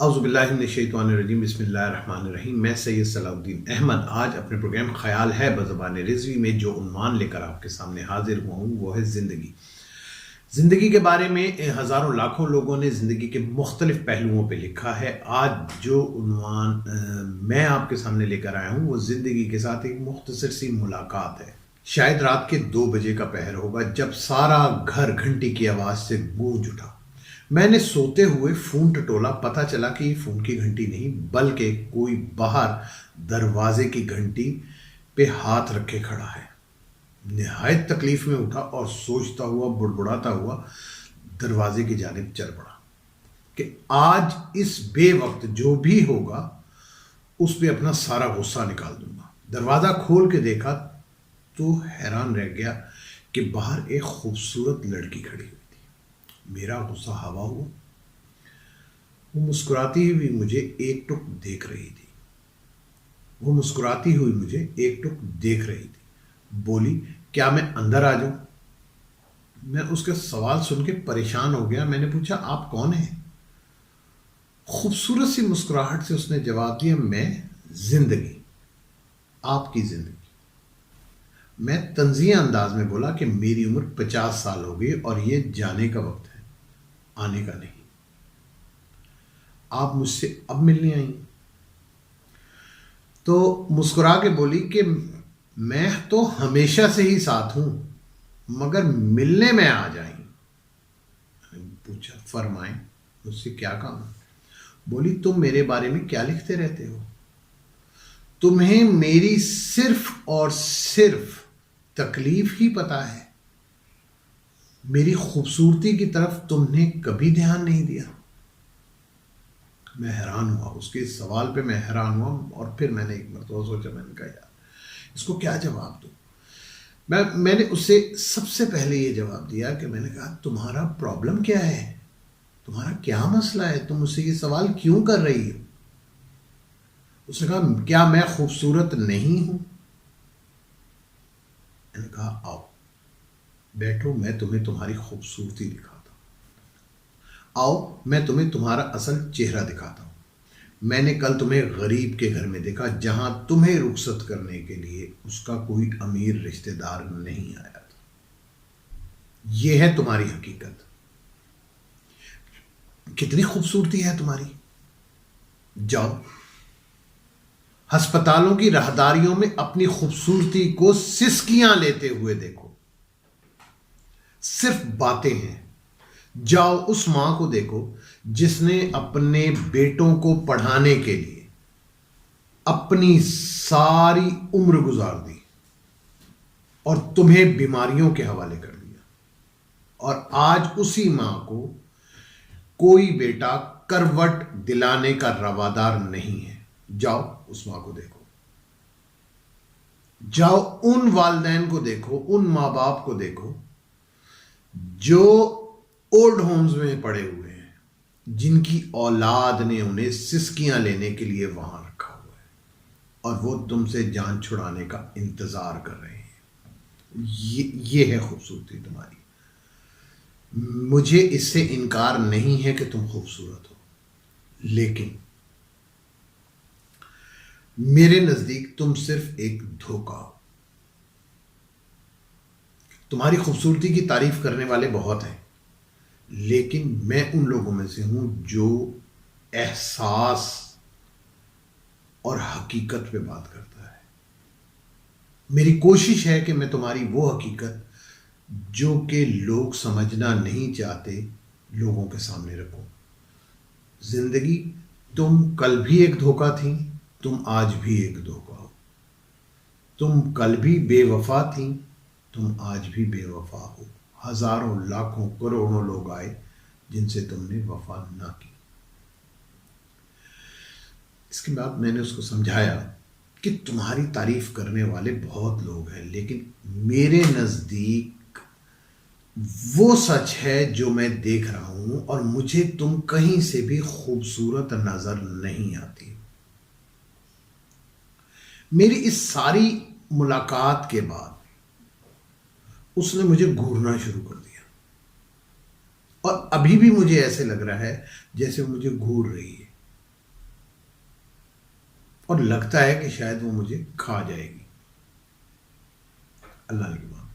اعوذ باللہ من الشیطان الرجیم، بسم اللہ الرحمن الرحیم۔ میں سید صلاح الدین احمد آج اپنے پروگرام خیال ہے بزبان رضوی میں جو عنوان لے کر آپ کے سامنے حاضر ہوا ہوں وہ ہے زندگی۔ زندگی کے بارے میں ہزاروں لاکھوں لوگوں نے زندگی کے مختلف پہلوؤں پہ لکھا ہے۔ آج جو عنوان میں آپ کے سامنے لے کر آیا ہوں وہ زندگی کے ساتھ ایک مختصر سی ملاقات ہے۔ شاید رات کے 2 بجے کا پہر ہوگا جب سارا گھر گھنٹی کی آواز سے گونج اٹھا۔ میں نے سوتے ہوئے فون ٹٹولا، پتہ چلا کہ یہ فون کی گھنٹی نہیں بلکہ کوئی باہر دروازے کی گھنٹی پہ ہاتھ رکھے کھڑا ہے۔ نہایت تکلیف میں اٹھا اور سوچتا ہوا بڑبڑاتا ہوا دروازے کی جانب چل پڑا کہ آج اس بے وقت جو بھی ہوگا اس پہ اپنا سارا غصہ نکال دوں گا۔ دروازہ کھول کے دیکھا تو حیران رہ گیا کہ باہر ایک خوبصورت لڑکی کھڑی ہوئی۔ میرا غصہ ہوا ہوا۔ وہ مسکراتی ہوئی مجھے ایک ٹک دیکھ رہی تھی۔ بولی، کیا میں اندر آ جاؤں؟ میں اس کے سوال سن کے پریشان ہو گیا۔ میں نے پوچھا، آپ کون ہیں؟ خوبصورت سی مسکراہٹ سے اس نے جواب دیا، میں زندگی، آپ کی زندگی۔ میں طنزیہ انداز میں بولا کہ میری عمر 50 سال ہو گئی اور یہ جانے کا وقت ہے، آنے کا نہیں۔ آپ مجھ سے اب ملنے آئی؟ تو مسکرا کے بولی کہ میں تو ہمیشہ سے ہی ساتھ ہوں مگر ملنے میں آ جائیں۔ میں نے پوچھا، فرمائیں، مجھ سے کیا کام ہے؟ بولی، تم میرے بارے میں کیا لکھتے رہتے ہو؟ تمہیں میری صرف اور صرف تکلیف ہی پتہ ہے، میری خوبصورتی کی طرف تم نے کبھی دھیان نہیں دیا۔ میں حیران ہوا، اس کے اس سوال پہ میں حیران ہوا اور پھر میں نے ایک مرتبہ سوچا، میں نے کہا یار اس کو کیا جواب دوں۔ میں نے اس سے سب سے پہلے یہ جواب دیا کہ میں نے کہا، تمہارا پرابلم کیا ہے؟ تمہارا کیا مسئلہ ہے؟ تم مجھ سے یہ سوال کیوں کر رہی ہو؟ اس نے کہا، کیا میں خوبصورت نہیں ہوں؟ میں نے کہا، آؤ بیٹھو، میں تمہیں تمہاری خوبصورتی دکھاتا ہوں۔ آؤ میں تمہیں تمہارا اصل چہرہ دکھاتا ہوں۔ میں نے کل تمہیں غریب کے گھر میں دیکھا جہاں تمہیں رخصت کرنے کے لیے اس کا کوئی امیر رشتہ دار نہیں آیا تھا۔ یہ ہے تمہاری حقیقت۔ کتنی خوبصورتی ہے تمہاری؟ جاؤ ہسپتالوں کی راہداریوں میں اپنی خوبصورتی کو سسکیاں لیتے ہوئے دیکھو۔ صرف باتیں ہیں۔ جاؤ اس ماں کو دیکھو جس نے اپنے بیٹوں کو پڑھانے کے لیے اپنی ساری عمر گزار دی اور تمہیں بیماریوں کے حوالے کر دیا، اور آج اسی ماں کو کوئی بیٹا کروٹ دلانے کا روادار نہیں ہے۔ جاؤ اس ماں کو دیکھو۔ جاؤ ان والدین کو دیکھو، ان ماں باپ کو دیکھو جو اولڈ ہومز میں پڑے ہوئے ہیں، جن کی اولاد نے انہیں سسکیاں لینے کے لیے وہاں رکھا ہوا ہے اور وہ تم سے جان چھڑانے کا انتظار کر رہے ہیں۔ یہ ہے خوبصورتی تمہاری۔ مجھے اس سے انکار نہیں ہے کہ تم خوبصورت ہو، لیکن میرے نزدیک تم صرف ایک دھوکہ ہو۔ تمہاری خوبصورتی کی تعریف کرنے والے بہت ہیں، لیکن میں ان لوگوں میں سے ہوں جو احساس اور حقیقت پہ بات کرتا ہے۔ میری کوشش ہے کہ میں تمہاری وہ حقیقت جو کہ لوگ سمجھنا نہیں چاہتے لوگوں کے سامنے رکھوں۔ زندگی، تم کل بھی ایک دھوکہ تھی، تم آج بھی ایک دھوکہ ہو۔ تم کل بھی بے وفا تھی، تم آج بھی بے وفا ہو۔ ہزاروں لاکھوں کروڑوں لوگ آئے جن سے تم نے وفا نہ کی۔ اس کے بعد میں نے اس کو سمجھایا کہ تمہاری تعریف کرنے والے بہت لوگ ہیں، لیکن میرے نزدیک وہ سچ ہے جو میں دیکھ رہا ہوں، اور مجھے تم کہیں سے بھی خوبصورت نظر نہیں آتی۔ میری اس ساری ملاقات کے بعد اس نے مجھے گھورنا شروع کر دیا، اور ابھی بھی مجھے ایسے لگ رہا ہے جیسے مجھے گھور رہی ہے۔ اور لگتا ہے کہ شاید وہ مجھے کھا جائے گی۔ اللہ نگہبان۔